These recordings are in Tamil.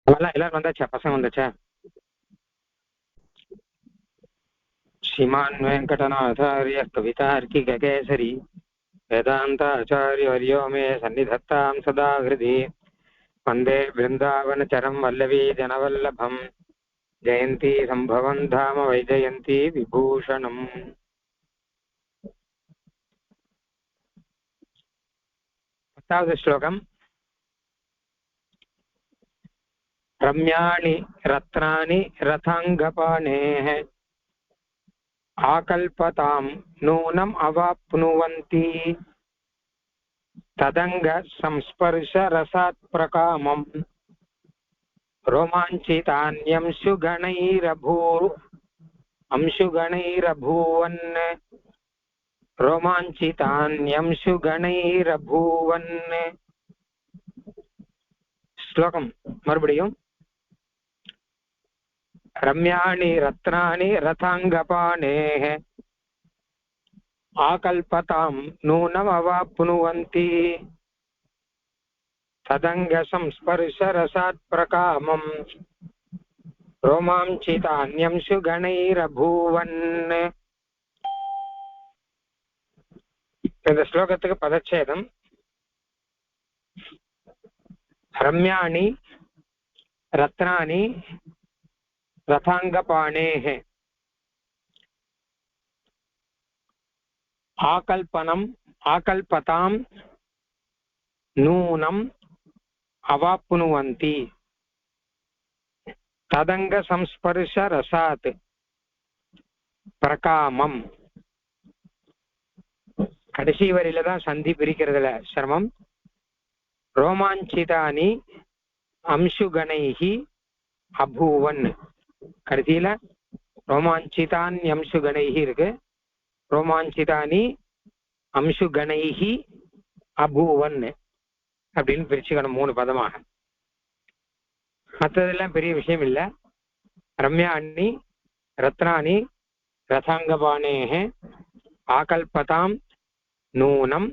எல்லாரும் வந்தாச்சா? பசங்க வந்தாச்சா? श्रीमान् वेङ्कटनाथार्यः कवितार्किककेसरी वेदान्ताचार्यवर्यो मे सन्निधत्तां सदा हृदि वन्दे वृन्दावनचरं वल्लवी जनवल्लभम् जयन्ती सम्भवं धाम वैजयन्ती विभूषणम्। 10வது श्लोकम्। रम्याणि रत्नानि रथाङ्गपाणेः आकल्पतां नूनम् अवाप्नुवन्ति तदङ्ग संस्पर्श रसात् प्रकामम् रोमाञ्चितान्यंशुगणैरभूवन् रोमाञ्चितान्यंशुगणैरभूवन्। श्लोकम् मறுபடியும்। रम्याणि रत्नानि रथाङ्गपाणेः आकल्पतां नूनमवाप्नुवन्ति तदङ्ग संस्पर्श रसात् प्रकामम् रोमाञ्चितान्यंशुगणैरभूवन्। இந்த ஸ்லோகத்துக்கு பதச்சேதம் ரம்யாணி ரத்னானி ரதாங்கபாணேஹ ஆகல்பனம் ஆகல்பதாம் நூனம் அவாப்னுவந்தி ததங்க சம்ஸ்பர்ஷ ரசாத் பிரகாமம். கடைசி வரியில தான் சந்தி பிரிக்கிறதுல சிரமம். ரோமாஞ்சிதானி அம்சுகணைஹி அபூவன். கடைசியில ரோமாஞ்சிதான் அம்சுகணைஹி இருக்கு. ரோமாஞ்சிதானி அம்சுகணைஹி அபூவன் அப்படின்னு பிரிச்சுக்கணும் 3 பதமாக. மற்றதெல்லாம் பெரிய விஷயம் இல்லை. ரம்யாணி ரத்னானி ரதாங்கபாணேஹ ஆகல்பதாம் நூனம்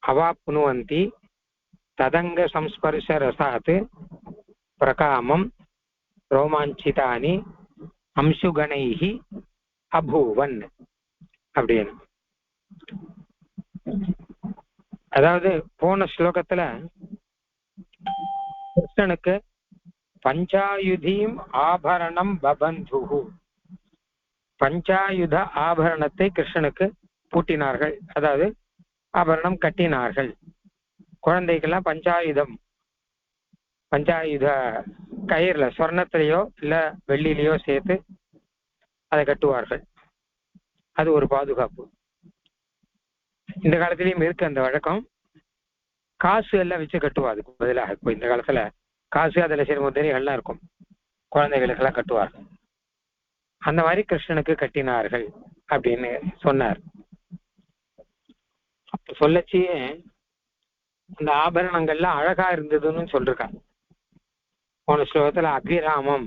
அவாப்னுவந்தி ததங்க சம்ஸ்பர்ஷ ரசாத் பிரகாமம் ரோமாஞ்சிதானி அம்சுகணைஹி அபூவன் அப்படின்னு. அதாவது போன ஸ்லோகத்துல கிருஷ்ணனுக்கு பஞ்சாயுதீம் ஆபரணம் பபந்துஹு, பஞ்சாயுத ஆபரணத்தை கிருஷ்ணனுக்கு பூட்டினார்கள், அதாவது ஆபரணம் கட்டினார்கள். குழந்தைக்கெல்லாம் பஞ்சாயுத கயிறுல சொர்ணத்திலேயோ இல்ல வெள்ளியிலையோ சேர்த்து அதை கட்டுவார்கள். அது ஒரு பாதுகாப்பு. இந்த காலத்திலயும் இருக்கு அந்த வழக்கம். காசு எல்லாம் வச்சு கட்டுவா. அதுக்கு பதிலாக இப்போ இந்த காலத்துல காசு அதுல சிறு முத்திரைகள்லாம் இருக்கும், குழந்தைகளுக்கெல்லாம் கட்டுவார்கள். அந்த மாதிரி கிருஷ்ணனுக்கு கட்டினார்கள் அப்படின்னு சொன்னார். அப்ப சொல்லச்சியே அந்த ஆபரணங்கள்லாம் அழகா இருந்ததுன்னு சொல்லிருக்காங்க. போன ஸ்லோகத்துல அபிராமம்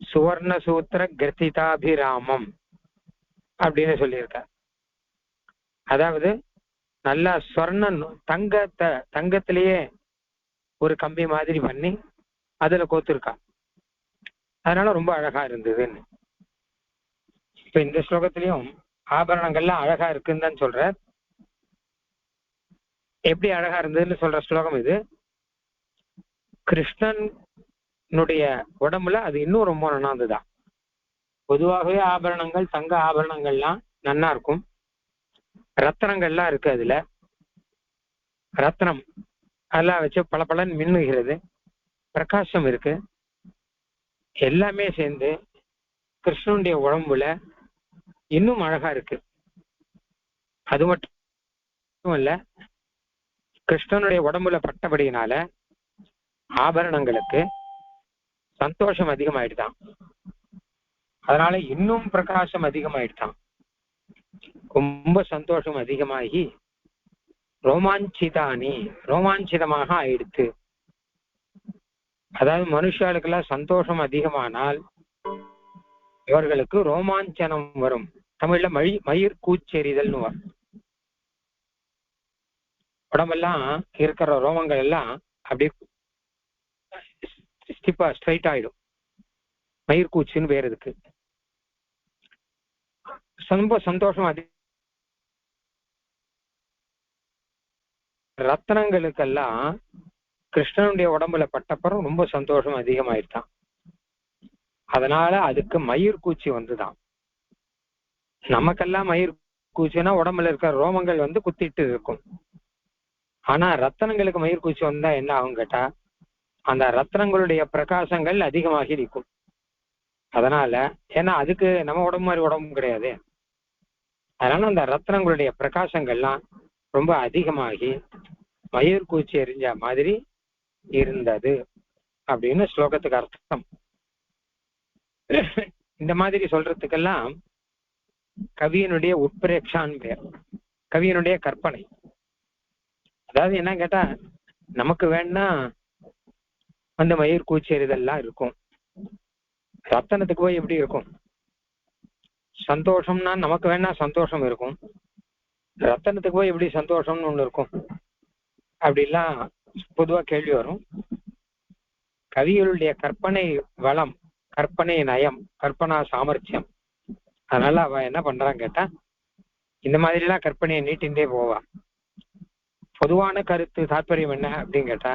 சுவர்ண சூத்திர கிரதிதாபிராமம் அப்படின்னு சொல்லியிருக்கார். அதாவது நல்லா சொர்ண தங்கத்திலேயே ஒரு கம்பி மாதிரி பண்ணி அதுல கோத்துருக்கா. அதனால ரொம்ப அழகா இருந்ததுன்னு. இப்ப இந்த ஸ்லோகத்திலையும் ஆபரணங்கள்லாம் அழகா இருக்குன்னு தான் சொல்ற. எப்படி அழகா இருந்ததுன்னு சொல்ற ஸ்லோகம் இது. கிருஷ்ணனுடைய உடம்புல அது இன்னும் ரொம்ப நன்னாந்துதான். பொதுவாகவே ஆபரணங்கள் தங்க ஆபரணங்கள்லாம் நன்னா இருக்கும். ரத்னங்கள்லாம் இருக்கு. அதுல ரத்னம் அதெல்லாம் வச்சு பல பலன் மின்னுகிறது, பிரகாசம் இருக்கு. எல்லாமே சேர்ந்து கிருஷ்ணனுடைய உடம்புல இன்னும் அழகா இருக்கு. அது மட்டும் இல்ல, கிருஷ்ணனுடைய உடம்புல பட்டபடியினால ஆபரணங்களுக்கு சந்தோஷம் அதிகமாயிடுதான். அதனால இன்னும் பிரகாசம் அதிகமாயிடுதான். ரொம்ப சந்தோஷம் அதிகமாகி ரோமாஞ்சிதமாக ஆயிடுத்து. அதாவது மனுஷாளுக்கெல்லாம் சந்தோஷம் அதிகமானால் இவர்களுக்கு ரோமாஞ்சனம் வரும். தமிழ்ல மயிர் கூச்செறிதல்னு வரும். உடம்பெல்லாம் இருக்கிற ரோமங்கள் எல்லாம் அப்படியே ஸ்டிப்பா ஸ்ட்ரைட் ஆயிடும். மயிர்கூச்சின்னு பேர் இருக்கு. ரொம்ப சந்தோஷம். அது ரத்னங்களுக்கெல்லாம் கிருஷ்ணனுடைய உடம்புல பட்டப்புறம் ரொம்ப சந்தோஷம் அதிகமாயிட்டான். அதனால அதுக்கு மயிர்கூச்சி வந்துதான். நமக்கெல்லாம் மயிர்கூச்சின்னா உடம்புல இருக்கிற ரோமங்கள் குத்திட்டு இருக்கும். ஆனா ரத்தனங்களுக்கு மயிர்கூச்சி வந்தா என்ன ஆகும் கேட்டா, அந்த ரத்னங்களுடைய பிரகாசங்கள் அதிகமாகி நிற்கும். அதனால ஏன்னா அதுக்கு நம்ம உடம்பு மாதிரி உடம்பு கிடையாது. அதனால அந்த ரத்னங்களுடைய பிரகாசங்கள்லாம் ரொம்ப அதிகமாகி மயிர்கூச்சி எரிஞ்ச மாதிரி இருந்தது அப்படின்னு ஸ்லோகத்துக்கு அர்த்தம். இந்த மாதிரி சொல்றதுக்கெல்லாம் கவியனுடைய உட்பிரேக்ஷான்னு பேர், கவியனுடைய கற்பனை. அதாவது என்ன கேட்டா, நமக்கு வேணா மயிர்கூச்சி எறிதெல்லாம் இருக்கும், ரத்தனத்துக்கு போய் எப்படி இருக்கும்? சந்தோஷம்னா நமக்கு வேணா சந்தோஷம் இருக்கும், ரத்தனத்துக்கு போய் எப்படி சந்தோஷம்னு ஒண்ணு இருக்கும்? அப்படிலாம் பொதுவா கேள்வி வரும். கவிகளுடைய கற்பனை வளம், கற்பனை நயம், கற்பனா சாமர்த்தியம். அதனால அவ என்ன பண்றான்னு கேட்டா, இந்த மாதிரி எல்லாம் கற்பனையை நீட்டின்றே போவா. பொதுவான கருத்து தாற்பயம் என்ன அப்படின்னு கேட்டா,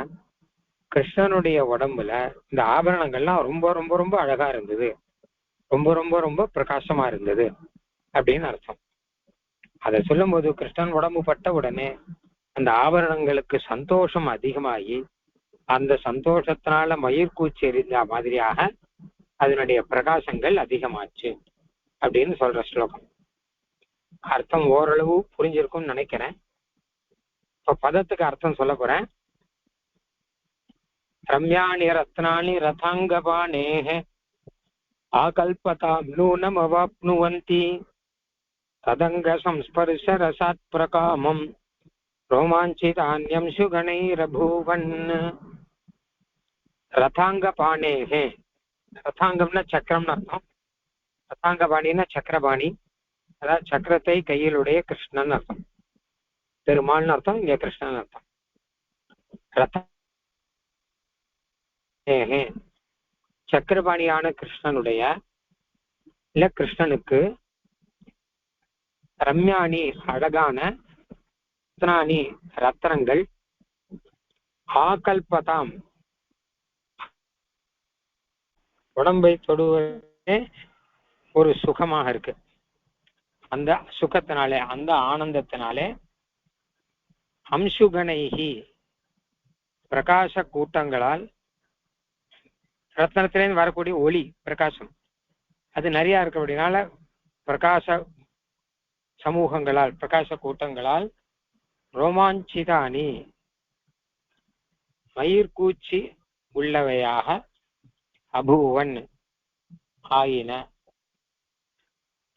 கிருஷ்ணனுடைய உடம்புல இந்த ஆபரணங்கள்லாம் ரொம்ப ரொம்ப ரொம்ப அழகா இருந்தது, ரொம்ப ரொம்ப ரொம்ப பிரகாசமா இருந்தது அப்படின்னு அர்த்தம். அதை சொல்லும் போது கிருஷ்ணன் உடம்பு பட்ட உடனே அந்த ஆபரணங்களுக்கு சந்தோஷம் அதிகமாகி அந்த சந்தோஷத்தினால மயிர்கூச்சி எறிந்த மாதிரியாக அதனுடைய பிரகாசங்கள் அதிகமாச்சு அப்படின்னு சொல்ற ஸ்லோகம். அர்த்தம் ஓரளவு புரிஞ்சிருக்கும்னு நினைக்கிறேன். இப்ப பதத்துக்கு அர்த்தம் சொல்ல போறேன். ரம்யாணி ரத்னானி ரதாங்கபாணேஹ ஆகல்பதாம் நூனம் அவாப்னுவந்தி ததங்க சம்ஸ்பர்ஷ ரசாத் பிரகாமம் ரோமாஞ்சிதான்யம் சுகணைரபூவன். ரதாங்கபாணேஹே, ரதாங்கம்னா சக்கரம்னு அர்த்தம், ரதாங்கபாணின்னா சக்கரபாணி, அதாவது சக்கரத்தை கையிலுடைய கிருஷ்ணன் அர்த்தம், பெருமாள்னு அர்த்தம், இங்க கிருஷ்ணன் அர்த்தம். ரதாங்கபாணேஹே சக்கரபாணியான கிருஷ்ணனுடைய இல்ல கிருஷ்ணனுக்கு ரம்யாணி அழகான ரத்னானி ரத்னங்கள் ஆகல்பதாம் உடம்பை தொடுவதே ஒரு சுகமாக இருக்கு. அந்த சுகத்தினாலே, அந்த ஆனந்தத்தினாலே அம்சுகணைஹி பிரகாச கூட்டங்களால், ரத்னத்திலேருந்து வரக்கூடிய ஒளி பிரகாசம் அது நிறைய இருக்கு. அப்படினால பிரகாச சமூகங்களால், பிரகாச கூட்டங்களால் ரோமாஞ்சிதானி மயிர்கூச்சி உள்ளவையாக அபூவன் ஆயின.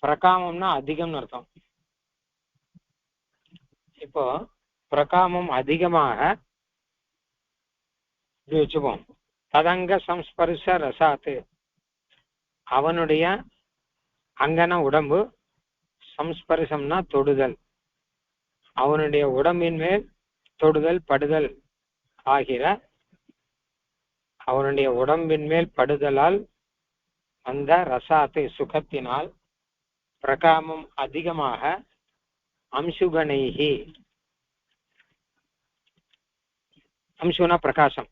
பிரகாமம்னா அதிகம்னு அர்த்தம். இப்போ பிரகாமம் அதிகமாக வச்சுப்போம். ததங்க சம்ஸ்பர்ஷ ரசாத்து, அவனுடைய அங்கன உடம்பு, சம்ஸ்பர்சம்னா தொடுதல், அவனுடைய உடம்பின் மேல் தொடுதல் படுதல் ஆகிற, அவனுடைய உடம்பின் மேல் படுதலால் அந்த ரசாத்து சுகத்தினால் பிரகாமம் அதிகமாக அம்சுகணைஹி, அம்சுனா பிரகாசம்,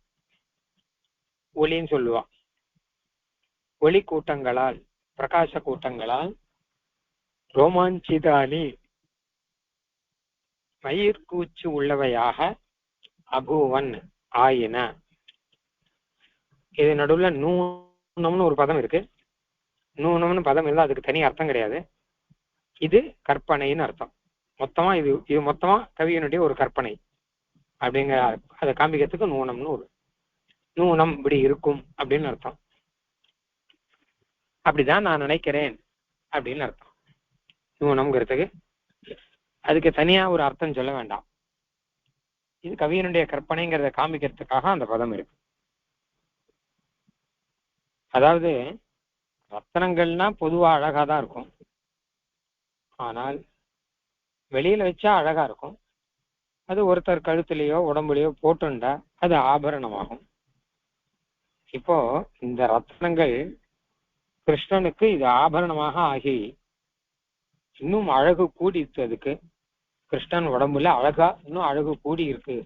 ஒளின்னு சொல்லுவா, ஒளி கூட்டங்களால், பிரகாச கூட்டங்களால் ரோமாஞ்சிதானி மயிர்கூச்சு உள்ளவையாக அபூவன் ஆயின. இது நடுவுல நூனம்னு ஒரு பதம் இருக்கு. நூனம்னு பதம் இல்லை, அதுக்கு தனி அர்த்தம் கிடையாது. இது கற்பனைன்னு அர்த்தம். மொத்தமா இது மொத்தமா கவியனுடைய ஒரு கற்பனை அப்படிங்கிற அதை காமிக்கிறதுக்கு நூனம்னு ஒரு நூனம் இப்படி இருக்கும் அப்படின்னு அர்த்தம். அப்படிதான் நான் நினைக்கிறேன் அப்படின்னு அர்த்தம். நூனம்ங்கிறதுக்கு அதுக்கு தனியா ஒரு அர்த்தம் சொல்ல வேண்டாம். இது கவியனுடைய கற்பனைங்கிறத காமிக்கிறதுக்காக அந்த பதம் இருக்கு. அதாவது ரத்தனங்கள்னா பொதுவா அழகா தான் இருக்கும், ஆனால் வெளியில வச்சா அழகா இருக்கும். அது ஒருத்தர் கழுத்துலயோ உடம்புலையோ போட்டுண்டா அது ஆபரணமாகும். இப்போ இந்த ரத்னங்கள் கிருஷ்ணனுக்கு இது ஆபரணமாக ஆகி இன்னும் அழகு கூடிட்டு, அதுக்கு கிருஷ்ணன் உடம்புல அழகா இன்னும் அழகு கூடி இருக்கு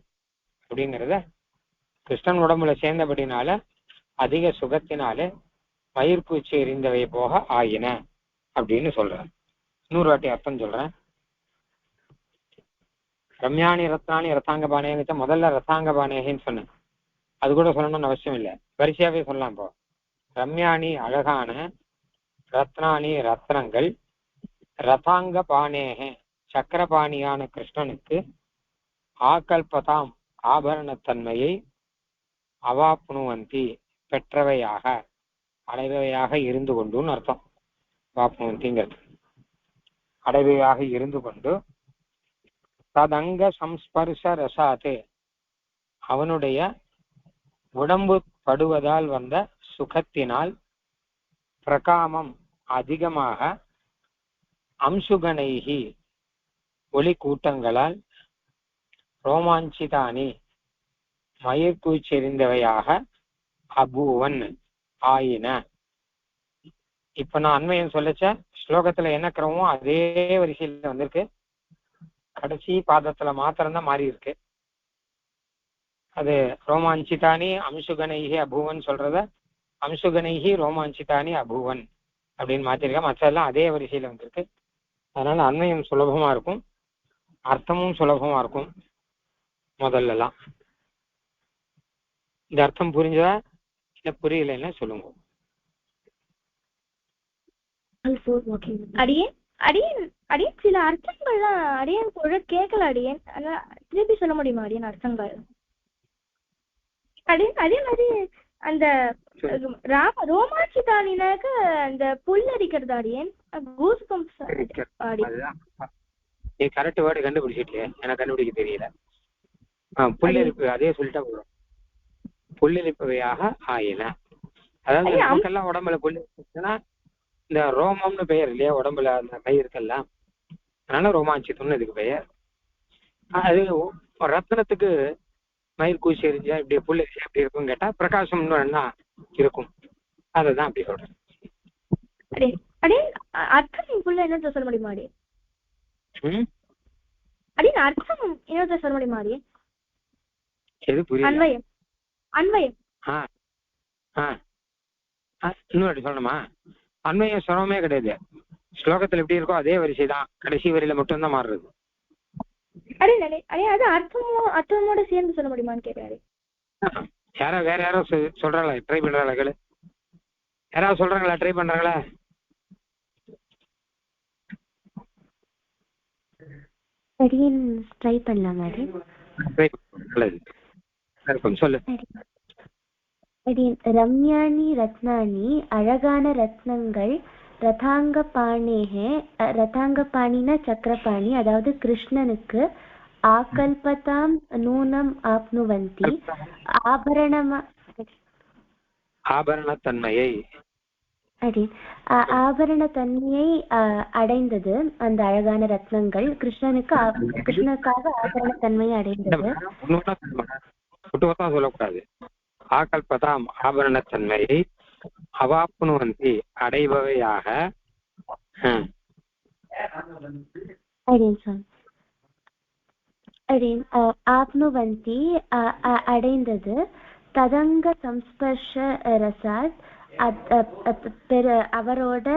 அப்படிங்கிறத கிருஷ்ணன் உடம்புல சேர்ந்தபடினால அதிக சுகத்தினாலே மயிர்கூச்சி எறிந்தவை போக ஆயின அப்படின்னு சொல்றேன். இன்னொரு வாட்டி அர்த்தம் சொல்றேன். ரம்யாணி ரத்னானி ரத்தாங்க பானேன்னு முதல்ல ரத்தாங்க பானேன்னு சொன்னேன். அது கூட சொல்லணும்னு அவசியம் இல்லை, வரிசையாவே சொல்லலாம். இப்போ ரம்யாணி அழகான, ரத்னானி ரத்னங்கள், ரதாங்க பானேக சக்கரபாணியான கிருஷ்ணனுக்கு ஆகல்பதாம் ஆபரணத்தன்மையை அவாப்னுவந்தி பெற்றவையாக அடைவையாக இருந்து கொண்டுன்னு அர்த்தம். வாப்னுவந்திங்கிறது அடைவையாக இருந்து கொண்டு, ததங்க சம்ஸ்பர்ஷ ரசாத்து அவனுடைய உடம்பு படுவதால் வந்த சுகத்தினால், பிரகாமம் அதிகமாக, அம்சுகனைகி ஒளி கூட்டங்களால், ரோமாஞ்சிதானி மயிர்கூச்செறிந்தவையாக, அபூவன் ஆயின. இப்ப நான் அண்மையம் சொல்லச்ச ஸ்லோகத்துல என்ன கிரமமோ அதே வரிசையில வந்திருக்கு. கடைசி பாதத்துல மாத்திரம்தான் மாறி இருக்கு. அது ரோமாஞ்சிதானி அம்சுகனைகி அபூவன் சொல்றத அம்சுகனைகி ரோமாஞ்சிதானி அபூவன் அப்படின்னு மாத்திருக்கேன். மற்றெல்லாம் அதே வரிசையில வந்திருக்கு. அதனால அண்மையம் சுலபமா இருக்கும், அர்த்தமும் சுலபமா இருக்கும். முதல்லலாம் இந்த அர்த்தம் புரிஞ்சதா இல்ல புரியலன்னா சொல்லுங்க. அடியேன் அடியேன் அடியேன் சில அர்த்தங்கள்லாம் அடியேன் கூட கேட்கல. அடியேன் திருப்பி சொல்ல முடியுமா அடியேன் அர்த்தங்கள்? அதே மாதிரி அந்த ரோமாஞ்சிதானினாக்க அந்த புல் அரிக்கிறது அடியேன், கூஸ் பம்ப்ஸ். நீ கரெக்ட் வேர்டு கண்டுபிடிச்சிட்டியே, எனக்கு கண்டுபிடிக்க தெரியல. புல்லரிப்பு அதே சொல்லிட்டா போதும். புல்லரிப்பவையாக ஆயின. அதாவது நமக்கெல்லாம் உடம்புல புல்லரிப்புன்னா இந்த ரோமம்னு பெயர் இல்லையா, உடம்புல அந்த கயிறுக்கெல்லாம், அதனால ரோமாஞ்சிதம்னு இதுக்கு பெயர். அது ரத்னத்துக்கு மயிர் கூச்சி எரிஞ்சா இப்படி புல் எரிஞ்சா எப்படி இருக்கும் கேட்டா பிரகாசம்னு என்ன இருக்கும், அதுதான் அப்படி சொல்றேன். அர்த்தம் புல்ல என்ன சொல்ல முடியுமா அடி? அர்த்தம் என்ன சொல்ல முடியுமா அடி? எது புரியல? அன்வயம் அன்வயம். இன்னொரு சொல்லணுமா? அன்வயம் சிரமமே கிடையாது. ஸ்லோகத்துல எப்படி இருக்கோ அதே வரிசை தான், கடைசி வரியில மட்டும்தான் மாறுறது. அது அர்த்தமோட சேர்ந்து சொல்ல முடியுமான்னு கேட்கிறாரு. யாரா வேற யாரோ சொல்றாங்களா, ட்ரை பண்றாங்களா? யாராவது சொல்றாங்களா, ட்ரை பண்றாங்களா? ட்ரை பண்ணலாம். சொல்லு. ரம்யாணி ரத்னானி அழகான ரத்னங்கள், ரதாங்க பாணினா சக்கரபாணி, அதாவது கிருஷ்ணனுக்கு ஆகல்பதாம் நூனம் ஆப்னுவந்தி ஆபரணத்தன்மையை ஆபரணத்தன்மையை அடைந்தது. அந்த அழகான ரத்னங்கள் கிருஷ்ணனுக்காக ஆபரணத்தன்மையை அடைந்தது. சொல்லக்கூடாது. ஆகல்பதாம் ஆபரணத்தன்மையை அவாப்னுவந்தி அடைபவையாக ஆப்னுவந்தி அடைந்தது. ததங்க சம்ஸ்பர்ஷ ரசாத் அவரோட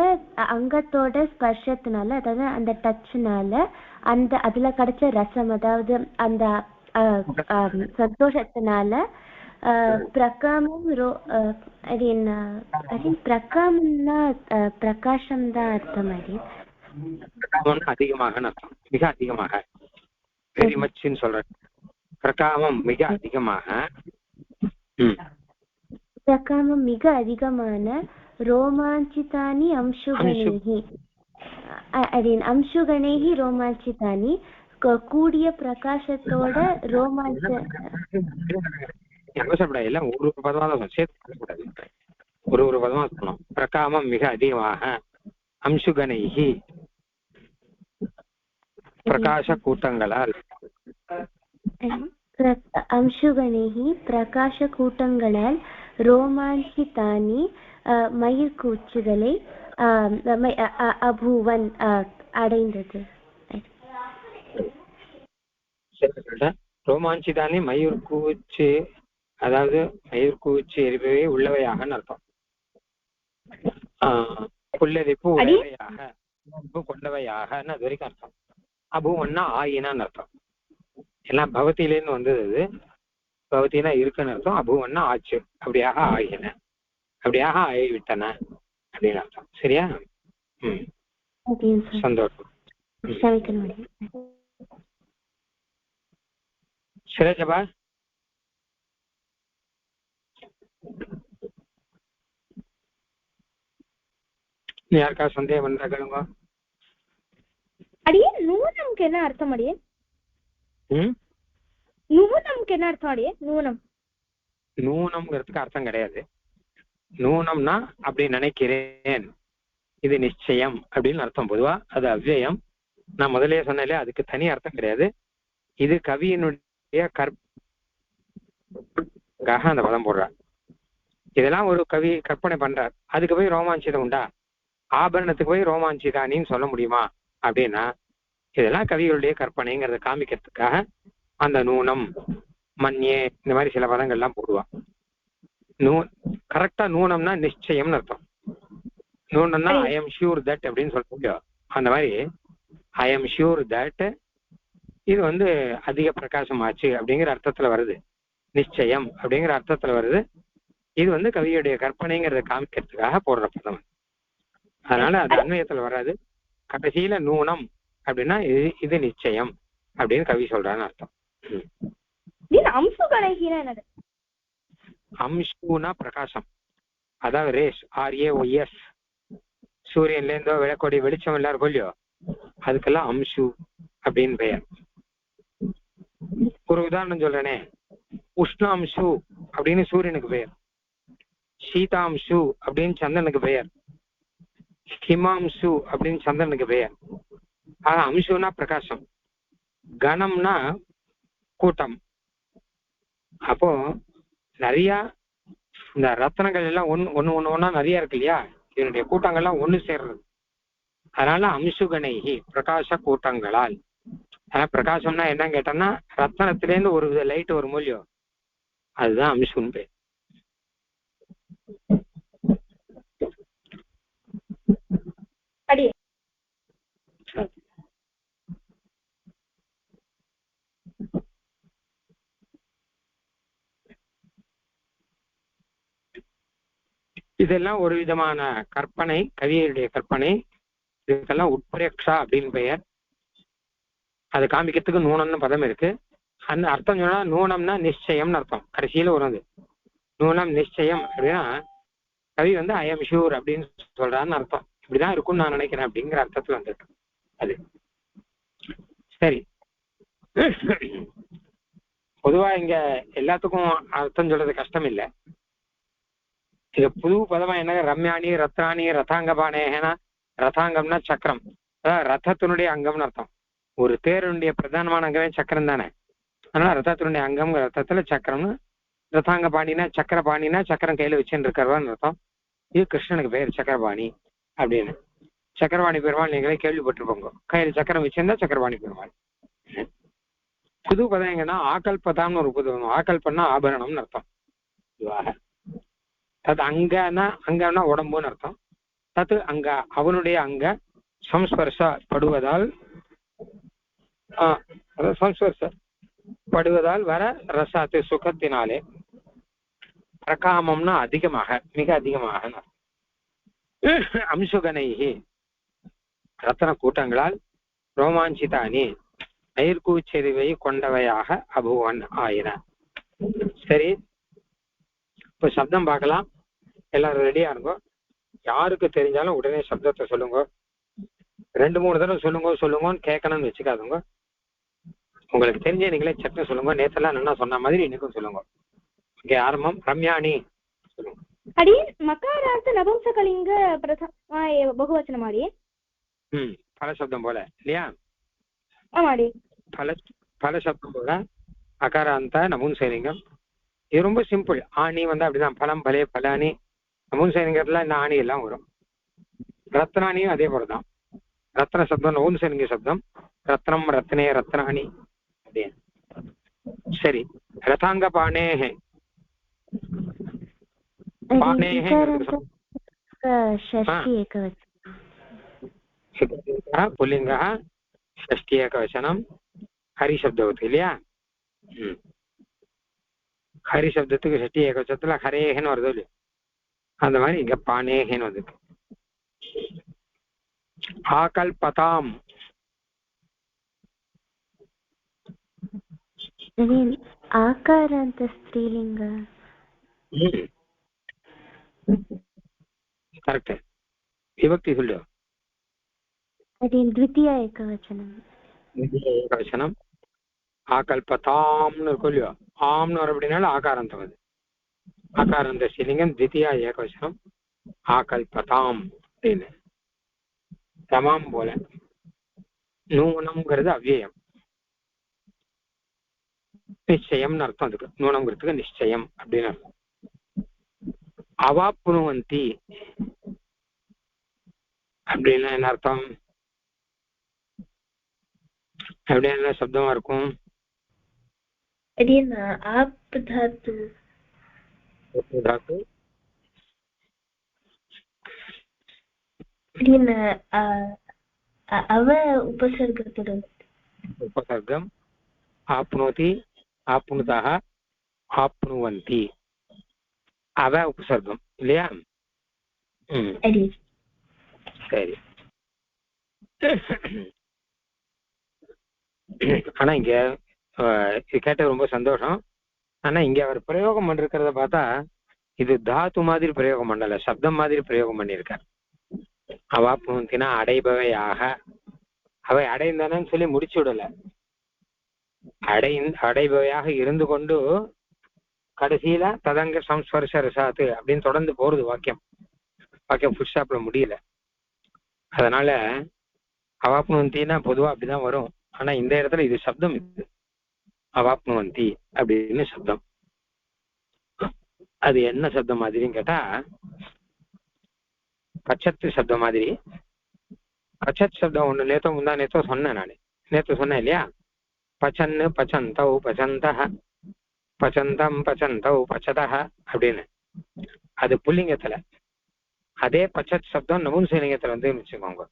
அங்கத்தோட ஸ்பர்ஷத்தினால, அதாவது அந்த டச்னால, அந்த அதுல கிடைச்ச ரசம், அதாவது அந்த சந்தோஷத்தினால, பிரகாமம் பிரகாமம்னா பிரகாசம் தான் அர்த்தம். அதிகமாக மிக அதிகமாக, வெரி மச்னு சொல்றேன். பிரகாமம் மிக அதிகமாக, பிரகாமம் மிக அதிகமான, ரோமாஞ்சிதானி அம்சுகணேஹி அம்சுகணேஹி ரோமாஞ்சிதானி கூடிய பிரகாசத்தோட ரோமாஞ்ச எல்லாம் ஒரு பதமா சேர்த்து ஒரு பதமா சொல்லணும். பிரகாமம் மிக அதிகமாக, அம்சுகணைஹி பிரகாச கூட்டங்களால், அம்சுகணைஹி பிரகாச கூட்டங்களால், ரோமாஞ்சிதானி மயிர்கூச்சுதலை அபூவன் அடைந்தது. ரோமாஞ்சிதானி மயூர் கூச்சு, அதாவது மயூர் கூச்சு எரிபவை உள்ளவையாக அர்த்தம். புல்லரிப்பு உடையவையாக கொண்டவையாக அது வரைக்கும் அர்த்தம். அபூவன்னா ஆயினான்னு அர்த்தம். எல்லாம் பகவத்திலேருந்து வந்தது. பகவத்தினா இருக்குன்னு அர்த்தம். அபூவன்னா ஆச்சு, அப்படியாக ஆகின, அப்படியாக ஆகிவிட்டன அப்படின்னு அர்த்தம். சரியா? சந்தோஷம். சிரேஜபா யாருக்கா சந்தேகம் வந்தா கேளுங்க. அடியே நூனம்க்கு என்ன அர்த்தம்? அடியே நூனம்க்கு என்ன அர்த்தம்? அடியே நூனம் நூனம்ங்கிறதுக்கு அர்த்தம் கிடையாது. நூனம்னா அப்படி நினைக்கிறேன், இது நிச்சயம் அப்படின்னு அர்த்தம். பொதுவா அது அவ்வியம். நான் முதலே சொன்னாலே அதுக்கு தனி அர்த்தம் கிடையாது. இது கவியினுடைய கற்பனைக்காக அந்த பதம் போடுறார். இதெல்லாம் ஒரு கவி கற்பனை பண்றார். அதுக்கு போய் ரோமாஞ்சிதம் உண்டா? ஆபரணத்துக்கு போய் ரோமாஞ்சிதானின்னு சொல்ல முடியுமா அப்படின்னா, இதெல்லாம் கவிகளுடைய கற்பனைங்கிறத காமிக்கிறதுக்காக அந்த நூனம், மன்யே, இந்த மாதிரி சில பதங்கள்லாம் போடுவா. கரெக்டா நூனம்னா நிச்சயம்னு அர்த்தம். நூனம்னா ஐ எம் ஷூர் தட் அப்படின்னு சொல்ல முடியும். அந்த மாதிரி ஐ எம் ஷூர் தட் இது அதிக பிரகாசம் ஆச்சு அப்படிங்கிற அர்த்தத்துல வருது. நிச்சயம் அப்படிங்கிற அர்த்தத்துல வருது. இது கவியுடைய கற்பனைங்கிறத காமிக்கிறதுக்காக போடுற பதம். அதனால அது அன்வயத்துல வராது. கடைசியில நூனம் அப்படின்னா இது நிச்சயம் அப்படின்னு கவி சொல்றான்னு அர்த்தம். அம்சுனா பிரகாசம், அதாவது ரேஸ், RAOS. சூரியன்ல இருந்தோ விளக்கோடி வெளிச்சம் எல்லாருக்கும் இல்லையோ, அதுக்கெல்லாம் அம்சு அப்படின்னு பெயர். ஒரு உதாரணம் சொல்றேனே, உஷ்ணாம்சு அப்படின்னு சூரியனுக்கு பெயர், சீதாம்சு அப்படின்னு சந்திரனுக்கு பெயர், ஹிமாம்சு அப்படின்னு சந்திரனுக்கு பெயர். ஆனா அம்சுனா பிரகாசம், கணம்னா கூட்டம். அப்போ நிறைய இந்த ரத்னங்கள் எல்லாம் ஒன்னா நிறைய இருக்கு இல்லையா, இதனுடைய கூட்டங்கள்லாம் ஒண்ணு சேர்றது. அதனால அம்சுகணைகி பிரகாச கூட்டங்களால். ஆனா பிரகாசம்னா என்னன்னு கேட்டோம்னா, ரத்தனத்திலேருந்து ஒரு வித லைட் ஒரு மூலியம், அதுதான் அம்சுன்னு பேர். இதெல்லாம் ஒரு விதமான கற்பனை, கவியருடைய கற்பனை. இதுக்கெல்லாம் உட்பிரேக்ஷா அப்படின்னு பெயர். அதை காமிக்கிறதுக்கு நூனம்னு பதம் இருக்கு. அந்த அர்த்தம் சொன்னா நூனம்னா நிச்சயம்னு அர்த்தம். கடைசியில வருது நூனம் நிச்சயம் அப்படின்னா, கவி ஐ எம் ஷூர் அப்படின்னு சொல்றான்னு அர்த்தம். இப்படிதான் இருக்கும்னு நான் நினைக்கிறேன் அப்படிங்கிற அர்த்தத்துல வந்துருக்கு அது. சரி, பொதுவா இங்க எல்லாத்துக்கும் அர்த்தம் சொல்றது கஷ்டம் இல்லை. இது புது பதமா என்ன, ரம்யாணி ரத்ராணி ரதாங்கபானேனா. ரதாங்கம்னா சக்கரம், அதாவது ரதத்தினுடைய அங்கம்னு அர்த்தம். ஒரு தேருடைய பிரதானமான அங்கமே சக்கரம் தானே. அதனால ரதத்தினுடைய அங்கம், ரத்தத்துல சக்கரம்னு. ரதாங்கபாணினா சக்கரபாணினா சக்கரம் கையில வச்சுன்னு இருக்கிறவான்னு அர்த்தம். இது கிருஷ்ணனுக்கு பேர் சக்கரபாணி அப்படின்னு. சக்கரபாணி பெருமாள் நீங்களே கேள்விப்பட்டிருப்போங்க. கையில சக்கரம் வச்சிருந்தா சக்கரபாணி பெருமாள். புது பதம் எங்கன்னா ஆக்கல்பதான்னு ஒரு புது பதம். ஆக்கல்பன்னா ஆபரணம்னு அர்த்தம். தது அங்கன்னா உடம்புன்னு அர்த்தம். தத்து அங்க அவனுடைய அங்க சம்ஸ்பர்ஷப்படுவதால் சம்ஸ்பர்ஷப்படுவதால் வர ரசாத்து சுகத்தினாலே. பிரகாமம்னா அதிகமாக, மிக அதிகமாக. அம்சுகனைகி ரத்தன கூட்டங்களால் ரோமாஞ்சிதானி நயிர்கூச்செறிவை கொண்டவையாக அபுவன் ஆயின. சரி, இப்ப சப்தம் பார்க்கலாம். எல்லாரும் ரெடியா இருங்கோ. யாருக்கு தெரிஞ்சாலும் உடனே சப்தத்தை சொல்லுங்க. 2-3 தடவை சொல்லுங்கன்னு கேட்கணும்னு வச்சுக்காதுங்க. உங்களுக்கு தெரிஞ்ச நீங்களே சட்டம் சொல்லுங்க. நேத்தெல்லாம் என்ன சொன்ன மாதிரி இன்னைக்கும் சொல்லுங்க. இங்கே ஆரம்பம். ரம்யாணி சொல்லுங்க. அடி மகாரார்த்த நபும்சகலிங்க பகுவச்சனம் ஆடி. பல சப்தம் போல இல்லையா? ஆமாடி. பல சப்தம் போல அகாராந்த நபும்சலிங்கம். இது ரொம்ப சிம்பிள். ஆணி வந்து அப்படிதான், பலம் பலே பலானி நபும்சலிங்கத்துல இந்த ஆணி எல்லாம் வரும். ரத்னானியும் அதே போலதான். ரத்ன சப்தம் நபும்சலிங்க சப்தம், ரத்னம் ரத்னே ரத்னானி அப்படியே. சரி, ரதாங்க பாணேஹே. பாணேஹே षष्ठी एकवचनं पुल्लिङ्गः, षष्ठी एकवचनं, हरिशब्दवत् இல்லையா? ஹரி சப்தத்துக்கு ஷஷ்டி ஏகவச்சனத்துல ஹரேஹன்னு வருது இல்லையா? அந்த மாதிரி இங்க பானேஹன்னு வருது. ஆகல்பதாம் आकारान्त स्त्रीलिङ्ग करेक्ट. विभक्ति சொல்லு. द्वितीय एकवचनं. द्वितीय एकवचनं ஆகல்பதாம்னு இருக்கும் இல்லையோ? ஆம்னு வர அப்படின்னால ஆகாராந்தம் அது. ஆகாராந்த ஸ்ரீலிங்கம் द्वितीय ஏகவச்சனம் ஆகல்பதாம் அப்படின்னு. தமாம் போல. நூனம்ங்கிறது அவ்வியம், நிச்சயம்னு அர்த்தம். அதுக்கு நூனம்ங்கிறதுக்கு நிச்சயம் அப்படின்னு அர்த்தம். அவாப்னுவந்தி அப்படின்னா என்ன அர்த்தம்? அப்படின்னா என்ன சப்தமா இருக்கும்? उपसर्गम आप्नोति, आप्नुतः, आप्नुवन्ति. அவ உபசர்க்கம் இல்லையா? சரி. ஆனா இங்க கேட்ட ரொம்ப சந்தோஷம். ஆனா இங்க அவர் பிரயோகம் பண்ணிருக்கிறத பார்த்தா இது தாத்து மாதிரி பிரயோகம் பண்ணல, சப்தம் மாதிரி பிரயோகம் பண்ணியிருக்கார். அவாப்னுவந்தினா அடைபவையாக, அவை அடைந்தானு சொல்லி முடிச்சு விடல. அடைபவையாக இருந்து கொண்டு கடைசியில ததங்க சம்ஸ்பர்ஷ ரசாத்து அப்படின்னு தொடர்ந்து போறது வாக்கியம். வாக்கியம் ஃபுல் ஸ்டாப்ல முடியல. அதனால அவாப்னுவந்தினா பொதுவா அப்படிதான் வரும். ஆனா இந்த இடத்துல இது சப்தம், இது அவாப்னுவந்தி அப்படின்னு சப்தம். அது என்ன சப்தம் மாதிரின்னு கேட்டா பச்சத்து சப்தம் மாதிரி. பச்சத் சப்தம் ஒண்ணு நேத்தோ முந்தா நேத்தோ சொன்னேன் நானு. நேத்து சொன்னேன் இல்லையா? பச்சன்னு பச்சந்தௌ பச்சந்தஹ, பச்சந்தம் பச்சந்தௌ பச்சதஹ அப்படின்னு. அது புல்லிங்கத்துல. அதே பச்சத் சப்தம் நபும்சலிங்கத்துல வந்து வச்சுக்கோங்க.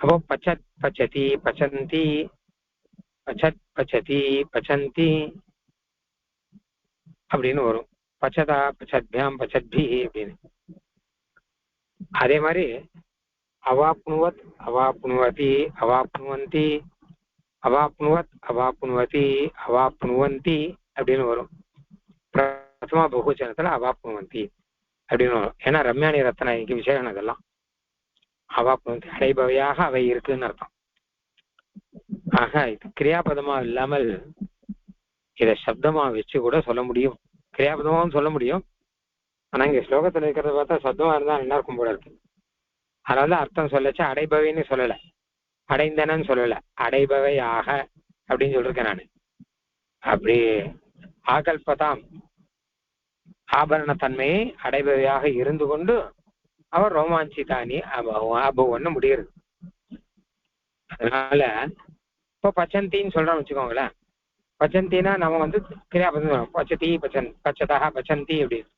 அப்போ பச்சத் பச்சதி பச்சந்தி, பச்சத் பச்சதி பச்சந்தி அப்படின்னு வரும். பச்சதா பச்சத்யாம் பச்சத்பி அப்படின்னு. அதே மாதிரி அவாப்னுவத் அவாப்னுவதி அவாப்னுவந்தி, அவாப்னுவத் அவாப்னுவதி அவாப்னுவந்தி அப்படின்னு வரும். பிரதமா பகுவச்சனத்துல அவாப்னுவந்தி அப்படின்னு வரும். ஏன்னா ரம்யாணி ரத்னாய்க்கு விசேஷம் அதெல்லாம். அவாப்னுவந்தி அடைபவையாக அவை இருக்குன்னு அர்த்தம். ஆக இது கிரியாபதமா இல்லாமல் இதை சப்தமா வச்சு கூட சொல்ல முடியும், கிரியாபதமாவும் சொல்ல முடியும். ஆனா இங்க ஸ்லோகத்துல இருக்கிறத பார்த்தா சப்தமா இருந்தா நல்லா இருக்கும் போல இருக்கு. அதனால அர்த்தம் சொல்லச்சு அடைபவைன்னு சொல்லல, அடைந்தனன்னு சொல்லல, அடைபவையாக அப்படின்னு சொல்லிருக்கேன் நானு. அப்படி ஆகல்பதாம் ஆபரண தன்மையை அடைபவையாக இருந்து கொண்டு அவர் ரோமாஞ்சிதானி அபுவன்னு முடியுது. அதனால இப்போ பச்சந்தின்னு சொல்றோம்னு வச்சுக்கோங்களேன். பச்சந்தினா நம்ம வந்து கிரியாபதம் பச்சதி பச்சன் பச்சதா பச்சந்தி அப்படின்னு.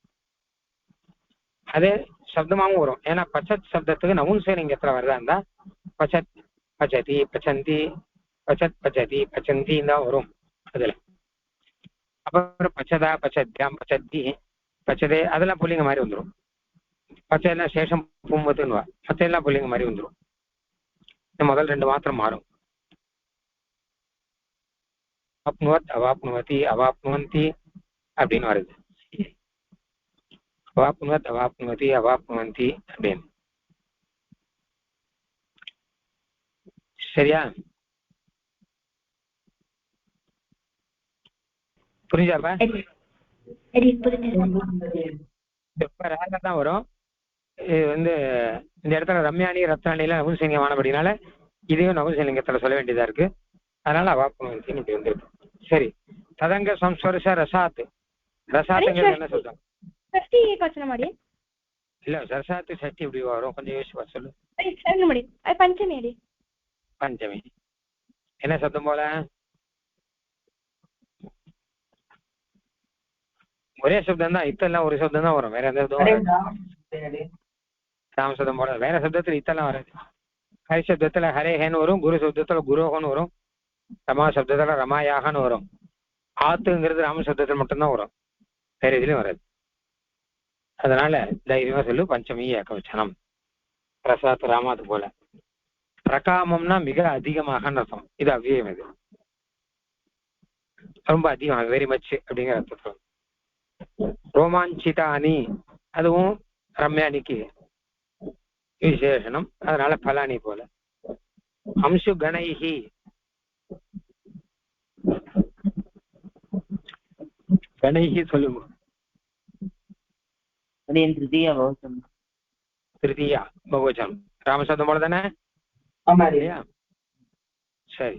அதே சப்தமாகவும் வரும். ஏன்னா பச்சத் சப்தத்துக்கு நபும்சலிங்கத்துல வருதா இருந்தா பச்சத் பச்சதி பச்சந்தி, பச்சத் பச்சதி பச்சந்தின்னு தான் வரும் அதுல. அப்புறம் பச்சதா பச்சத்யாம் பச்சத்தி பச்சதே அதெல்லாம் புள்ளிங்க மாதிரி வந்துடும். பச்சையெல்லாம் சேஷம் பூம்பத்துன்னு மற்றையெல்லாம் புள்ளிங்க மாதிரி வந்துடும். முதல் ரெண்டு மாத்திரம் மாறும். அவாப்னுவத் அவாப்னுவதி அவாப்னுவந்தி அப்படின்னு வருது. அவாப்னுவத் அவாப்னுவதி அவாப்னுவந்தி அப்படின்னு. சரியா? புரிஞ்சாப்பா? தான் வரும். இது வந்து இந்த இடத்துல ரம்யாணி ரத்னானில நபும்சலிங்கம் ஆனபடினால இதையும் நபும்சலிங்கத்துல சொல்ல வேண்டியதா இருக்கு. அதனால அவாப்னுவந்தின்னு இப்படி வந்துருக்கு. சரி, ததங்க சம்ஸ்பர்ஷ ரசாத் ரசாத்துங்கிறது என்ன சப்தம்? ಷಷ್ಠಿ ಏಕವಚನ ಮಾಡಿ. இல்ல ரசாத்து சஷ்டி இப்படி வரும், கொஞ்சம் யோசிச்சு பார்த்து சொல்லு. ಸರಿ ಮಾಡಿ. ಪಂಚಮಿ ಹೇಳಿ. பஞ்சமி என்ன சப்தம் போல? ஒரே சப்தம் தான், இத்தெல்லாம் ஒரு சப்தம் தான் வரும், வேற எந்த சப்தம் ராம சப்தம் போல. வேற சப்தத்துல இத்தெல்லாம் வராது. ஹரி சப்தத்துல ஹரேஹேன்னு வரும், குரு சப்தத்துல குரோகன்னு வரும், ரமா சப்தத்துல ரமாயாகன்னு வரும். ஆத்துங்கிறது ராம சப்தத்தில் மட்டும்தான் வரும், வேற இதுலயும் வராது. அதனால தைரியமா சொல்லு பஞ்சமி ஏகவச்சனம். பிரசாத் ராமாது போல. பிரகாமம்னா மிக அதிகமாக அர்த்தம். இது அவ்வியம், இது ரொம்ப அதிகம், வெரி மச் அப்படிங்கிற அர்த்தம். ரோமாஞ்சிதானி அதுவும் ரம்யானிக்கு விசேஷனம், அதனால பலானி போல. அம்சு கணைஹி கணைஹி சொல்லுங்க. திருதியா பகுவச்சனம் ராமசப்தம் போல தானே? இல்லையா? சரி,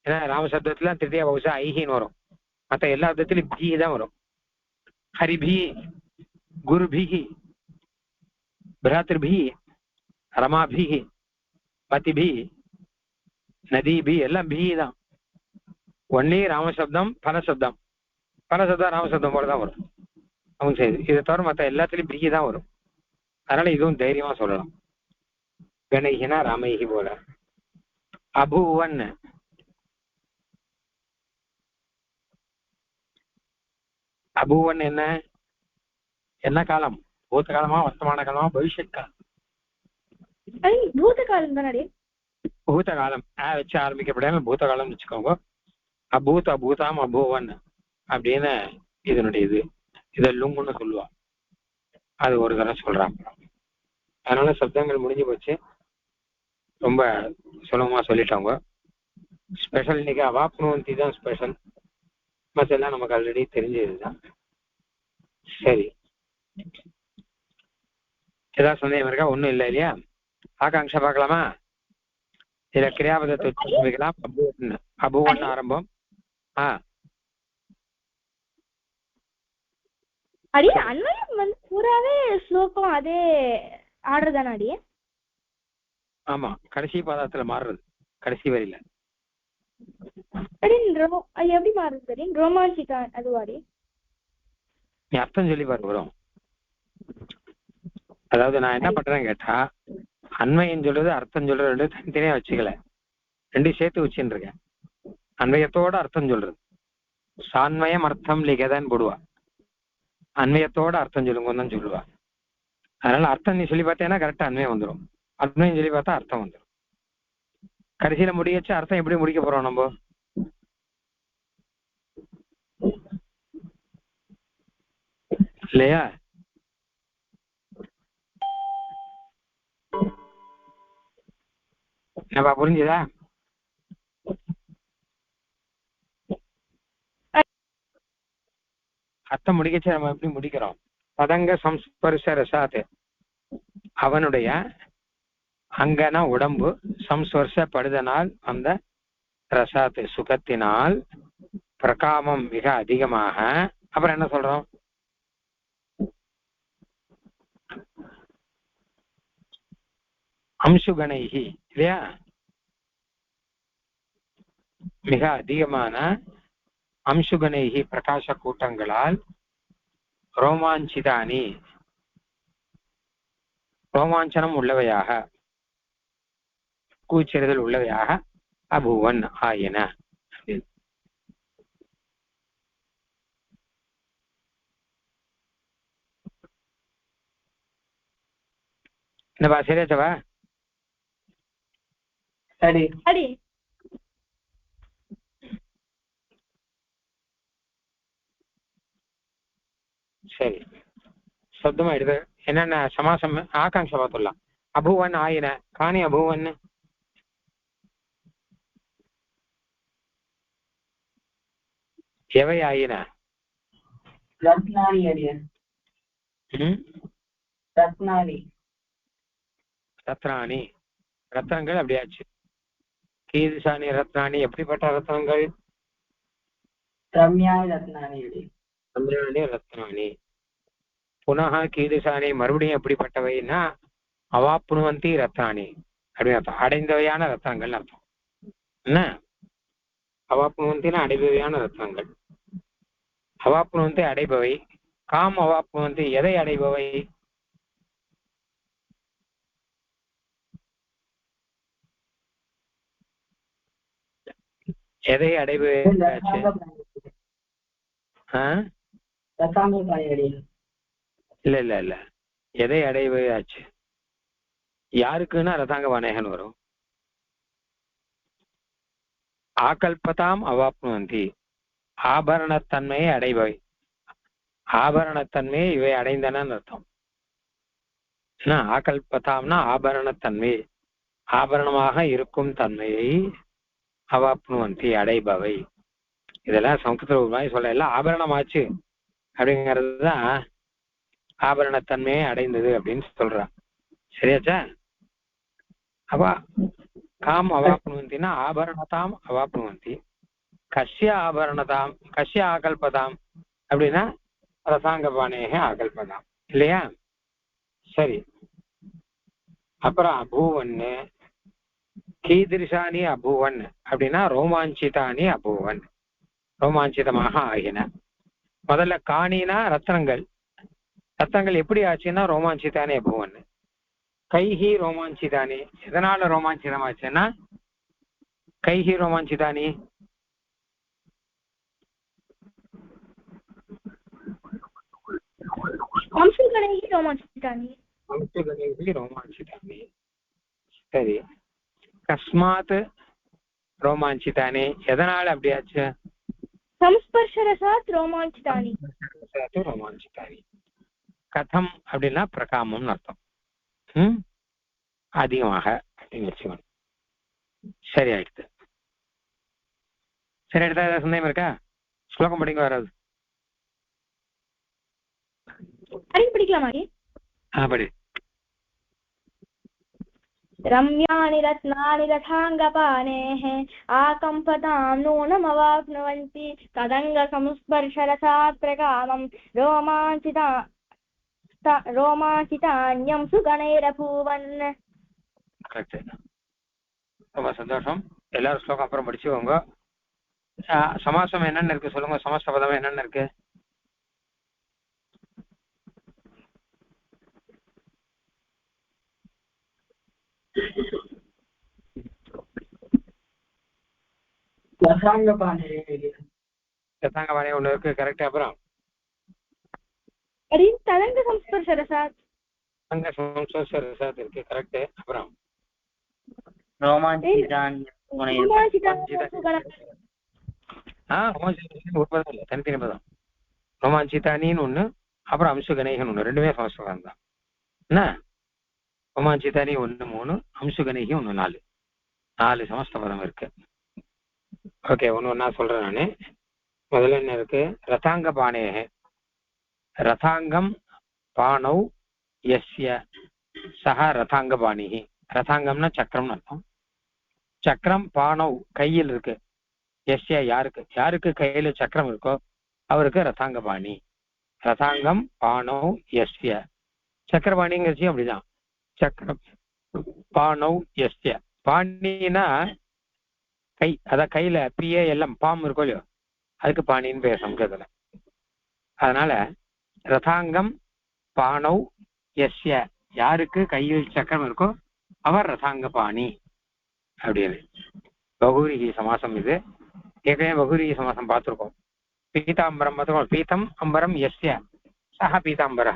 ஏன்னா ராமசப்தத்துல திருதியா பகுசா ஐஹின்னு வரும், மற்ற எல்லா அர்த்தத்திலும் பி தான் வரும். ஹரிபி, குருபிஹி, பிராத்திருபி, ரமாபி, மதிபி, நதிபி எல்லாம் பி தான். ஒன்லி ராமசப்தம் பலசப்தம், பலசப்தம் ராமசப்தம் போல தான் வரும். அவங்க சரி, இதை தவிர மற்ற எல்லாத்துலயும் பி தான் வரும். அதனால இதுவும் தைரியமா சொல்லலாம். கணேகினா ராமேகி போல. அபூவன் அபூவன் என்ன என்ன காலம்? பூத்த காலமா, வர்த்தமான காலமா, பவிஷ்யத் காலம்? பூத காலம் தானே. பூத காலம் வச்சு ஆரம்பிக்கப்படாம பூத காலம்னு வச்சுக்கோங்க. அபூத் அபூதாம் அபூவன் அப்படின்னு இதனுடைய இதை லுங்குன்னு சொல்லுவா. அது ஒரு தடவை சொல்றாங்க. அதனால சப்தங்கள் முடிஞ்சு போச்சு, ரொம்ப சுலபமா சொல்லிட்டாங்க. ஸ்பெஷல் இன்னைக்கு அவாப்னுவந்தி தான் ஸ்பெஷல், மற்றெல்லாம் நமக்கு ஆல்ரெடி தெரிஞ்சதுதான். சரி, ஏதாவது சந்தேகம் இருக்கா? ஒண்ணும் இல்லை இல்லையா? ஆகாங்ஷா பார்க்கலாமா? இதுல கிரியாபதத்தை வைக்கலாம். அபூவன் ஆரம்பம். அடி அன்வயம் வந்து பூராவே ஸ்லோகம் அதே ஆர்டர் தானே அடி? ஆமா, கடைசி பாதத்துல மாறுறது, கடைசி வரியில. அடி எப்படி மாறுது? சரி, ரோமாஞ்சிகா அதுவாடி நீ அர்த்தம் சொல்லி பாரு வரும். அதாவது நான் என்ன பண்றேன்னு கேட்டா, அன்வயம் சொல்றது அர்த்தம் சொல்றது ரெண்டு தனித்தனியா வச்சுக்கல, ரெண்டையும் சேர்த்து வச்சுன்னு இருக்கேன். அன்வயத்தோட அர்த்தம் சொல்றது, சான்வயம் அர்த்தம் லிகதான் போடுவா, அன்வயத்தோட அர்த்தம் சொல்லுங்கன்னு தான் சொல்லுவா. அதனால அர்த்தம் நீ சொல்லி பார்த்தேன்னா கரெக்டா அன்வயம் வந்துடும், அன்வயம் சொல்லி பார்த்தா அர்த்தம் வந்துடும். கடைசியில முடியச்சு அர்த்தம் எப்படி முடிக்க போறோம் நம்ம? இல்லையா? என்னப்பா புரிஞ்சுதா? அர்த்தம் முடிக்கச்சு நம்ம எப்படி முடிக்கிறோம்? பதங்க சம்ஸ்பர்ஷ ரசாத், அவனுடைய அங்கன உடம்பு சம்ஸ்பர்ஷப்படுதனால் அந்த ரசாத் சுகத்தினால் பிரகாமம் மிக அதிகமாக. அப்புறம் என்ன சொல்றோம்? அம்சுகணைகி இல்லையா? மிக அதிகமான அம்சுகணைகி பிரகாச கூட்டங்களால் ரோமாஞ்சிதானி ரோமாஞ்சனம் உள்ளவையாக, கூச்செறிதல் உள்ளவையாக அபூவன் ஆயின. என்னப்பா சரியாச்சவா? அடி சரி, சப்தமா எடுத்து என்னென்ன சமாசம் ஆகாங்ஷ பார்த்துடலாம். அபூவன் ஆயின காணி அபூவன் எவை ஆயின? ரத்னானி, ரத்னங்கள் அப்படியாச்சு. கீதிசானி ரத்னானி, எப்படிப்பட்ட ரத்னங்கள்? அமிர்தாணி ரத்னானி புனக கீதுசானி மறுபடியும் எப்படிப்பட்டவைன்னா அவாப்புனுவந்தி ரத்னானி அப்படின்னு அர்த்தம். அடைந்தவையான ரத்னங்கள் அர்த்தம். என்ன அவாப்புனுவந்தினா அடைபவையான ரத்னங்கள். அவாப்புனுவந்தி அடைபவை. காம் அவாப்புனுவந்தி எதை அடைபவை? எதை அடைபவை? இல்ல இல்ல இல்ல, எதை அடைபவையாச்சு? யாருக்குன்னா ரதாங்க வனேகன் வரும். ஆகல்பதாம் அவாப்னுவந்தி ஆபரணத்தன்மையை அடைபவை. ஆபரணத்தன்மையை இவை அடைந்தன அர்த்தம். ஆகல்பதாம்னா ஆபரணத்தன்மை, ஆபரணமாக இருக்கும் தன்மையை அவாப்னுவந்தி அடைபவை. இதெல்லாம் சமஸ்கிருத மாதிரி சொல்ல, எல்லாம் ஆபரணமாச்சு அப்படிங்கிறது தான் ஆபரணத்தன்மையை அடைந்தது அப்படின்னு சொல்றான். சரியாச்சா? அப்ப காம் அவாப்னுவந்தினா ஆபரணதாம் அவாப்னுவந்தி. கஷ்ய ஆபரணதாம் கஷ்ய ஆகல்பதாம் அப்படின்னா ரசாங்கபானேக ஆகல்பதாம் இல்லையா? சரி. அப்புறம் அபூவன்னு கீதிருஷானி அபூவன் அப்படின்னா ரோமாஞ்சிதானி அபூவன், ரோமாஞ்சிதமாக ஆகின. முதல்ல காணினா ரத்னங்கள். ரத்னங்கள் எப்படி ஆச்சுன்னா ரோமாஞ்சிதானி அபூவன். கைஹி ரோமாஞ்சிதானி எதனால ரோமாஞ்சிதமாச்சுன்னா கைஹி ரோமாஞ்சிதானி ரோமாஞ்சிதானி. சரி. கஸ்மாத் ரோமாஞ்சிதானி எதனால அப்படியாச்சு? சம்ஸ்பர்ஷரசாத் ரோமாஞ்சிதானி. ரோமாஞ்சிதானி. கதம் அப்படின்னா பிரகாமம்னு அர்த்தம். அதிகமாக அப்படின்னு வச்சுக்கணும். சரி ஆயிடுது. சரி, எடுத்தா ஏதாவது சந்தேகம் இருக்கா? ஸ்லோகம் படிங்க. வராது படிக்கலாமா? படி. ரம்யாணி ரத்னானி ரதாங்கபானேஹ ஆகம்பதாம் நூனமவாப்னுவந்தி ததங்க சம்ஸ்பர்ஷரசாத் பிரகாமம் ரோமாஞ்சிதான்யம் சுகணைரபூவன். கரெக்ட். ரொம்ப சந்தோஷம். எல்லாரும் ஸ்லோகம் அப்புறம் படிச்சுக்கோங்க. சமாசம் என்னென்ன இருக்கு சொல்லுங்க. சமஸ்த பதம் என்னென்ன இருக்கு? ரசாங்கபாணி ஒண்ணு இருக்கு. கரெக்ட். அப்புறம் ததங்க சம்ஸ்பர்ஷரசாத் இருக்கு. கரெக்ட். அப்புறம் தனித்தனி பதம். ரோமாஞ்சிதானின்னு ஒண்ணு, அப்புறம் அம்சுகணைகன் ஒண்ணு. ரெண்டுமே சமஸ்கிருதம் தான். என்ன? ரோமாஞ்சிதானி 1 3, அம்சுகணைகி 1 4. 4 சமஸ்கிருத பதம் இருக்கு. ஓகே, ஒண்ணு ஒன்னா சொல்றேன் நானு. முதல்ல என்ன இருக்கு? ரதாங்க பானேக. ரதாங்கம் பானௌ யஸ்ய சஹ ரதாங்க பாணிஹி. ரதாங்கம்னா சக்கரம்னு அர்த்தம். சக்கரம் பானௌ கையில் இருக்கு. யஸ்ய யாருக்கு கையில சக்கரம் இருக்கோ அவருக்கு ரதாங்க பாணி. ரதாங்கம் பானௌ யஸ்ய. சக்கரபாணிங்கிறச்சு அப்படிதான். சக்கரம் பானௌ யஸ்ய. பாணினா கை, அதான் கையில PALM பாம் இருக்கோ இல்லையோ அதுக்கு பாணின்னு பேர் சம்ஸ்கிருதத்துல. அதனால ரதாங்கம் பானௌ யஸ்ய யாருக்கு கையில் சக்கரம் இருக்கோ அவர் ரதாங்க பாணி அப்படின்னு. பகுரீகி சமாசம் இது. ஏற்கனவே பகுரீகி சமாசம் பார்த்துருக்கோம். பீதாம்பரம் பார்த்துக்கோம். பீதம் அம்பரம் யஸ்ய சஹ பீதாம்பர.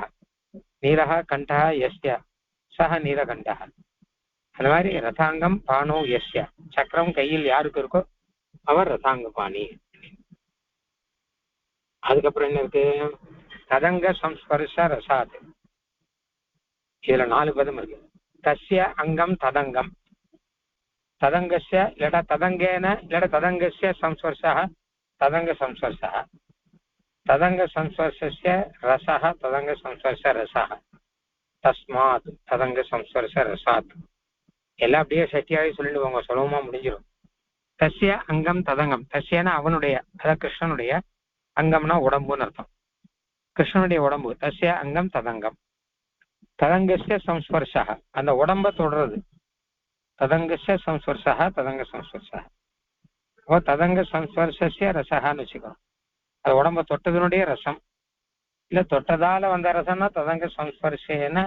நீலக கண்டா யஸ்ய சஹ நீலகண்டா. அந்த மாதிரி ரதாங்கம் பானோ யஸ்ய சக்கரம் கையில் யாருக்கு இருக்கோ அவர் ரதாங்க பாணி. அதுக்கப்புறம் என்ன இருக்கு? ததங்க சம்ஸ்பர்ஷ ரசாத். இதுல 4 பதம் இருக்கு. தஸ்ய அங்கம் ததங்கம். ததங்கஸ்ய இல்லடா ததங்கேன இல்லடா ததங்கஸ்ய சம்ஸ்பர்ஷ ததங்க சம்ஸ்பர்ஷ. ததங்க சம்ஸ்பர்ஷஸ்ய ரசஹ ததங்க சம்ஸ்பர்ஷ ரசஹ. தஸ்மாத் ததங்க சம்ஸ்பர்ஷ ரசாத். எல்லாம் அப்படியே சட்டியாவே சொல்லிட்டு போங்க, சுலபமா முடிஞ்சிடும். தஸ்ய அங்கம் ததங்கம். தஸ்யனா அவனுடைய, அதாவது கிருஷ்ணனுடைய, அங்கம்னா உடம்புன்னு அர்த்தம். கிருஷ்ணனுடைய உடம்பு. தஸ்ய அங்கம் ததங்கம். ததங்கஸ்ய சம்ஸ்பர்ஷா, அந்த உடம்ப தொடர்றது. ததங்கஸ்ய சம்ஸ்பர்ஷா ததங்க சம்ஸ்பர்ஷா. அப்போ ததங்க சம்ஸ்பர்ஷஸ்ய ரசகான்னு வச்சுக்கணும். அது உடம்ப தொட்டதனுடைய ரசம். இல்ல தொட்டதால வந்த ரசம்னா ததங்க சம்ஸ்பர்ஷேன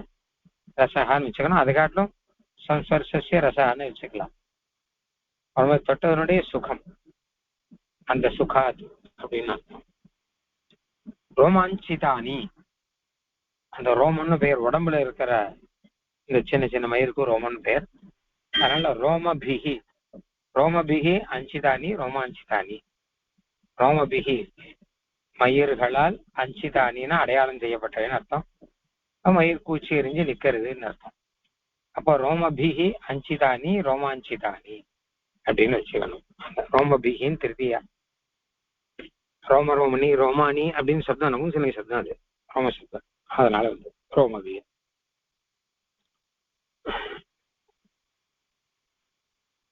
ரசகான்னு வச்சுக்கணும். அது காட்டிலும் சம்ஸ்பர்ஷஸ்ய ரசகான்னு வச்சுக்கலாம். உடம்ப தொட்டதனுடைய சுகம், அந்த சுகாது அப்படின்னு அர்த்தம். ரோமாஞ்சிதானி, அந்த ரோமன்னு பெயர். உடம்புல இருக்கிற இந்த சின்ன சின்ன மயிருக்கு ரோமன் பெயர். அதனால ரோமபிகி, ரோமபிகி அஞ்சிதானி ரோமாஞ்சிதானி. ரோமபிகி மயிர்களால், அஞ்சிதானின்னா அடையாளம் செய்யப்பட்டதுன்னு அர்த்தம். மயிர் கூச்சி எரிஞ்சு நிக்கிறதுன்னு அர்த்தம். அப்போ ரோமபிகி அஞ்சிதானி ரோமாஞ்சிதானி அப்படின்னு வச்சுக்கணும். அந்த ரோமபிகின்னு திருத்தியா. ரோமரோமணி ரோமானி அப்படின்னு சப்தம் நமுசிலை சப்தம், அது ரோம சப்தம். அதனால வந்து ரோமபிகி.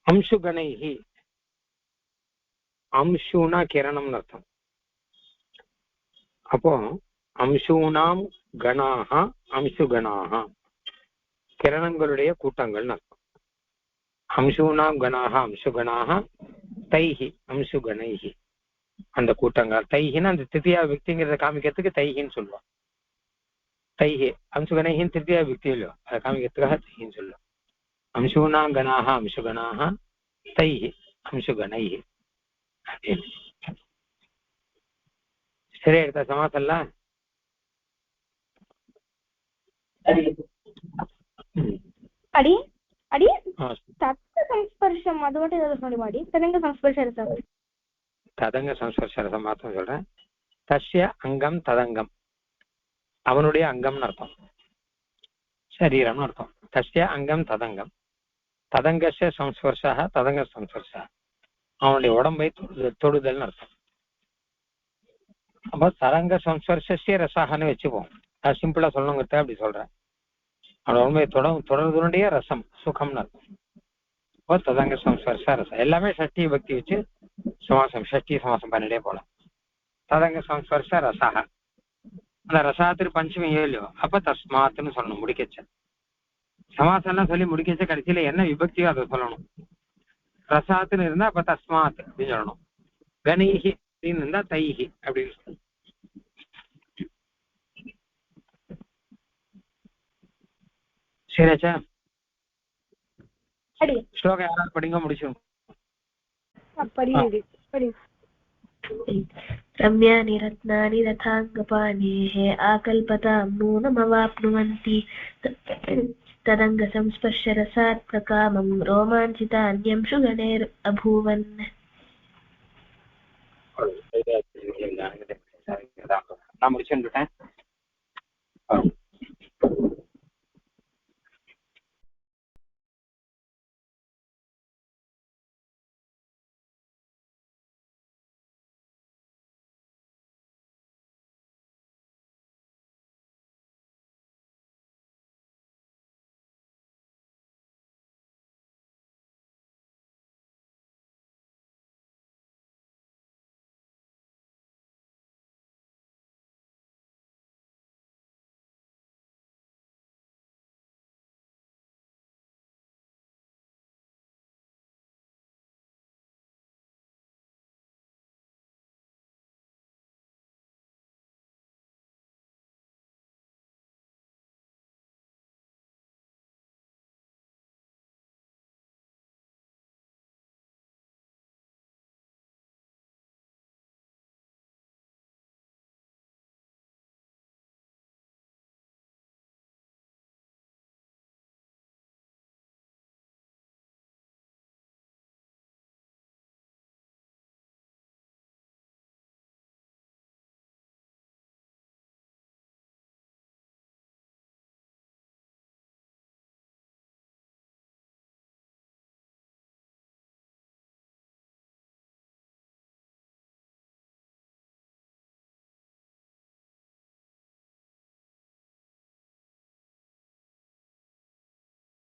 அம்சுகணைஹி, அம்சுனா கிரணம்னு அர்த்தம். அப்போ அம்சூனாம் கணாக அம்சுகணாக, கிரணங்களுடைய கூட்டங்கள்னு அர்த்தம். அம்சூனாம் கணாக அம்சுகணாக தைஹி அம்சுகணைஹி, அந்த கூட்டங்கள். தைஹின்னு அந்த திருத்தியா விக்திங்கிறத காமிக்கிறதுக்கு தைஹின்னு சொல்லுவோம். தைஹி அம்சுகணைஹின்னு திருத்தியா விக்தி இல்லையோ, அதை காமிக்கிறதுக்காக தைஹின்னு சொல்லுவோம். அம்சூனாம் கணாக அம்சுகணாக தைஹி அம்சுகணைஹி. சரி, எடுத்த சமாசல்ல. அடி அடி தத்த சம்ஸ்பர்ஷம் அது மட்டும் ஏதாவது சொல்ல மாடி. ததங்க சம்ஸ்பர்ஷம், ததங்க சம்ஸ்பர்ஷ மாத்திரம் சொல்றேன். தஸ்ய அங்கம் ததங்கம், அவனுடைய அங்கம்னு அர்த்தம், சரீரம்னு அர்த்தம். தஸ்ய அங்கம் ததங்கம், ததங்கஸ்ய சம்ஸ்பர்ஷா ததங்க சம்ஸ்பர்ஷா, அவனுடைய உடம்பை தொடுதல்னு அர்த்தம். அப்போ தரங்க சம்ஸ்பர்ஷஸ்ய ரசாகன்னு வச்சுப்போம். அது சிம்பிளா சொல்லணுங்கிறத அப்படி சொல்றேன். அவனோட உடம்பை தொடர்புடைய ரசம் சுகம்னு அர்த்தம். அப்போ ததங்க சம்ஸ்பர்ஷ ரசம். எல்லாமே ஷஷ்டி பக்தி வச்சு சமாசம், ஷஷ்டி சமாசம் பண்ணிட்டே போலாம். ததங்க சம்ஸ்பர்ஷ ரசாக, அந்த ரசாத்திற்கு பஞ்சமி ஏழு. அப்ப தஸ்மாத்துன்னு சொல்லணும் முடிக்கச்ச. சமாசம்லாம் சொல்லி முடிக்கச்ச கடைசியில என்ன விபக்தியோ அதை சொல்லணும். ரசாத்துன்னு இருந்தா அப்ப தஸ்மாத் அப்படின்னு சொல்லணும். கணீஹி அப்படின்னு இருந்தா தைஹி அப்படின்னு சொல்லணும். சரியாச்சா? ஸ்லோகம் யாராவது படிங்க, முடிச்சிடும். रम्यानि रत्नानि रथाङ्गपाणेः आकल्पतां नूनमवाप्नुवन्ति तदङ्गसंस्पर्शरसात् प्रकामं रोमाञ्चितान्यंशुगणैरभूवन्. நான் முடிச்சுட்டேன்.